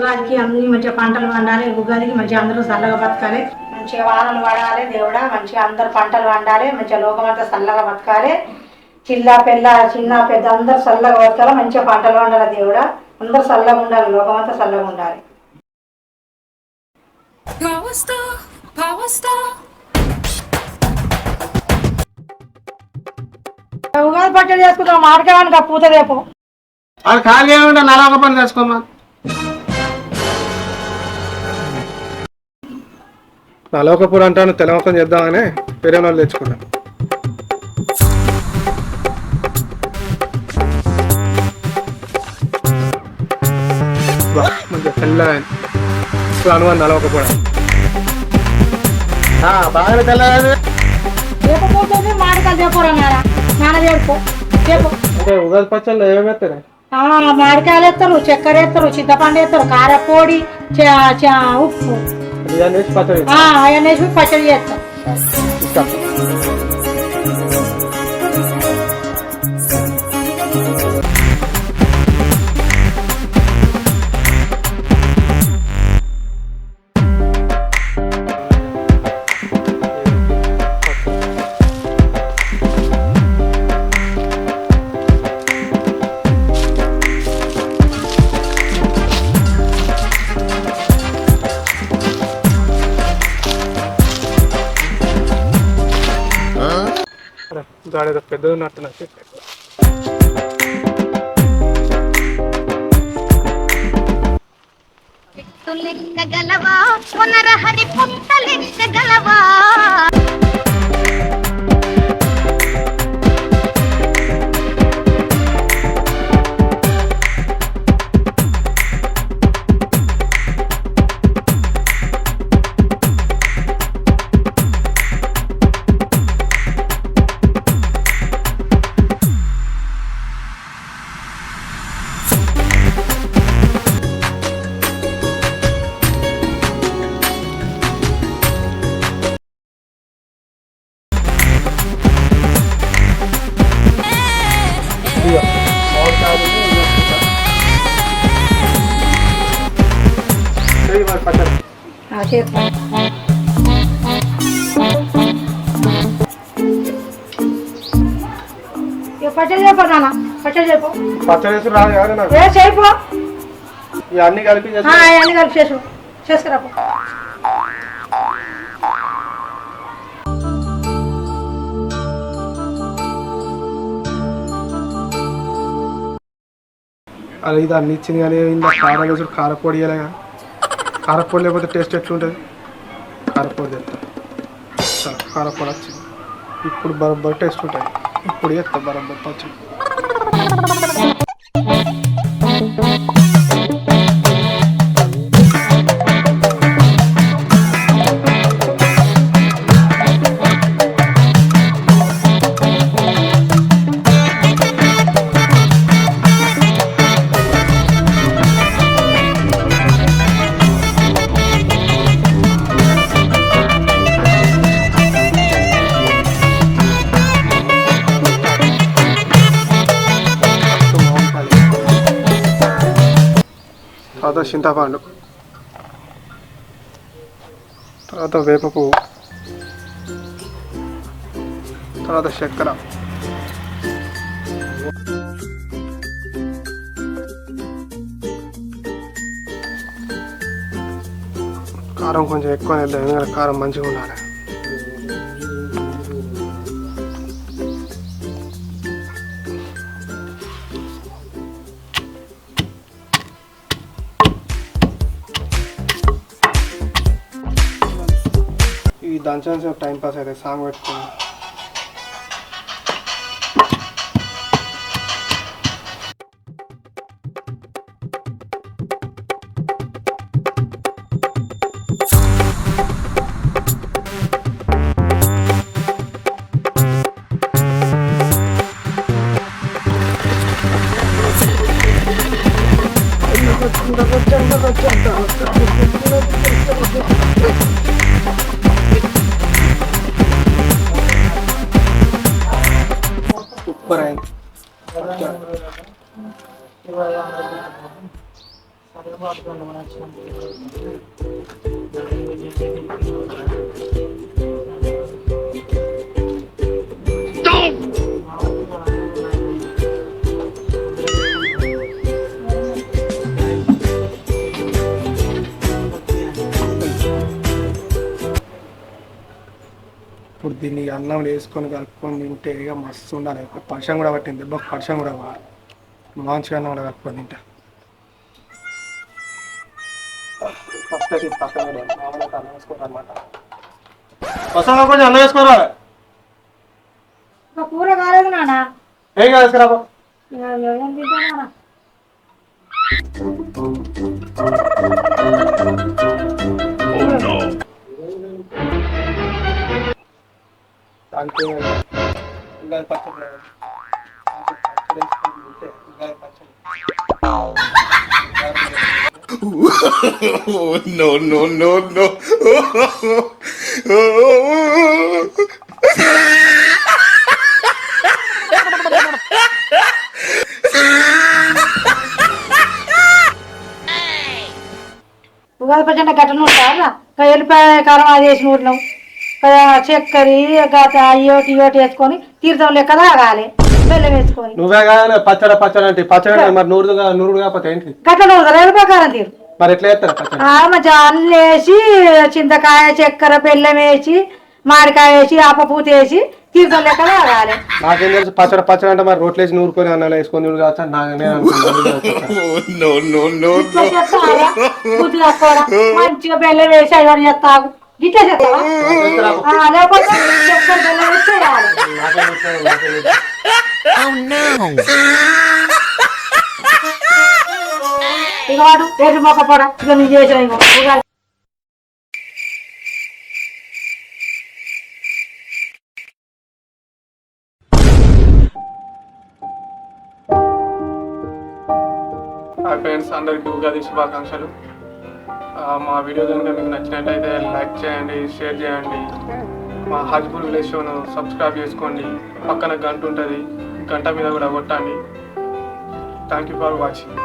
ఉగాదికి అన్ని మంచిగా పంటలు పండాలి, ఉగాదికి మంచిగా అందరూ చల్లగా బతకాలి, మంచిగా వానలు పడాలి దేవుడా, మంచిగా అందరు పంటలు పండాలి, మంచిగా లోకమంతా చల్లగా బతకాలి, చిన్న పెద్ద అందరు చల్లగా బతకాలి, మంచిగా పంటలు పండాలి దేవుడా, అందరు చల్లగా ఉండాలి, లోకమంతా చల్లగా ఉండాలి. ఉగాది పచ్చడి చేసుకుంటాం, మామిడికాయ పూత రేపు వాళ్ళు ఖాళీ ఏమంటే నలొక పని తెచ్చుకోమా. నలొకప్పుడు అంటాను తెలవకం చేద్దామని వేరే వాళ్ళు తెచ్చుకున్నాను. మంచిగా తెల్లగా ఇప్పుడు అనుమానం నలవకపోవడం బాగా తెల్లగా మామిడికాయలు చెప్పరా నాన్న చెప్పు చెప్పు. అంటే ఉగాది పచ్చళ్ళు ఏమేమి వేస్తారా? మామిడికాయలు వేస్తారు, చక్కెర వేస్తారు, చింతపండు వేస్తారు, కారపొడి, ఉప్పు అవన్నీ వేసి పచ్చడి చేస్తాం. దాడేదో పెద్దది ఉన్నట్టు నాకు గలవా పునరహరి పుంతలించగలవా పచ్చడి చెప్పు నాన్న, పచ్చడి చెప్పు. పచ్చడి రాదు కదా చెప్పు, అన్ని కలిపి అన్ని కలిపి చేసుకురా. అది ఇది అన్ని ఇచ్చింది కానీ ఇంత కారం వేసుడు కారపొడి ఇవ్వలేగా. కారపొడి లేకపోతే టేస్ట్ ఎట్లుంటుంది? కారపొడి తెస్తా, కారపొడి వచ్చింది ఇప్పుడు బరబ్బర్ టేస్ట్ ఉంటుంది. ఇప్పుడు చేస్తా బరబ్బర్ పచ్చడి. తర్వాత చింతపండు, తర్వాత వేప పువ్వు, తర్వాత చక్కెర, కారం కొంచెం ఎక్కువ వేద్దాం ఎందుకంటే కారం మంచిగా ఉండాలి. ఈ దంచాల్సిన టైం పాస్ అయితే సాంగ్ పెట్టుకుని ఇప్పుడు దీన్ని అన్నం వేసుకొని కలుపుకొని తింటే ఇక మస్తు ఉండాలి. పర్షం కూడా పట్టింది, దెబ్బ పర్షం కూడా మంచిగా అన్నం కూడా కలుపుకొని తింటా. ఫస్ట్ అయితే పక్కన అన్నం వేసుకోవాలన్నమాట. పసంగా కొంచెం అన్నం వేసుకోరా. కూర కాలేదు నాన్న. ఏం కాదు వేసుకురా. ఏం తింటా నాన్న? దానికి ఉల్లిగడ్డ పచ్చడి ఉల్లిగడ్డ పచ్చడి. No, no, no, no. Ugadi పచ్చడి గట్టను ఉంటారా? ఎల్లిపాయ కారం అది వేసి నూరినాం, చక్కెర అయ్యోటి ఇయోటి వేసుకొని తీర్థం లెక్క తాగాలి, బెల్లం వేసుకొని. నువ్వే కానీ పచ్చడి అంటే పచ్చడి మరి నూరు కాకపోతే ఏంటి గట్ల నూరుతారు ఎల్లిపాయ కారం తీరు. మరి ఎట్లా చేస్తారు పచ్చడి? మంచిగా అల్లు వేసి చింతకాయ చక్కెర బెల్లం వేసి మామిడికాయ వేసి ఆపపూత వేసి తీర్థం లెక్క తాగాలి. నాకేం తెలుసు పచ్చడి అంటే మరి రోట్లు వేసి నూరుకొని అన్నం వేసుకొని నూరు కావచ్చు No, no, no, ఇట్లా no. చెప్తావా? బుద్ధి తక్కువ. మంచిగా బెల్లం వేసి అయ్యో చెప్తావు గిట్లా చెప్తావా? లేకపోతే చక్కెర బెల్లం వేసి చేయాలి. ఇక వాడు రేటు మొక్క పొడ ఇక నేను చేసిన ఇగో ఉగాది. హాయ్ ఫ్రెండ్స్, అందరికీ ఉగాది శుభాకాంక్షలు. మా వీడియో కనుక మీకు నచ్చినట్టయితే లైక్ చేయండి, షేర్ చేయండి. మా హాజ్పూర్ విలేజ్ షోను సబ్స్క్రైబ్ చేసుకోండి. పక్కన గంట ఉంటుంది, గంట మీద కూడా కొట్టండి. Thank you for watching.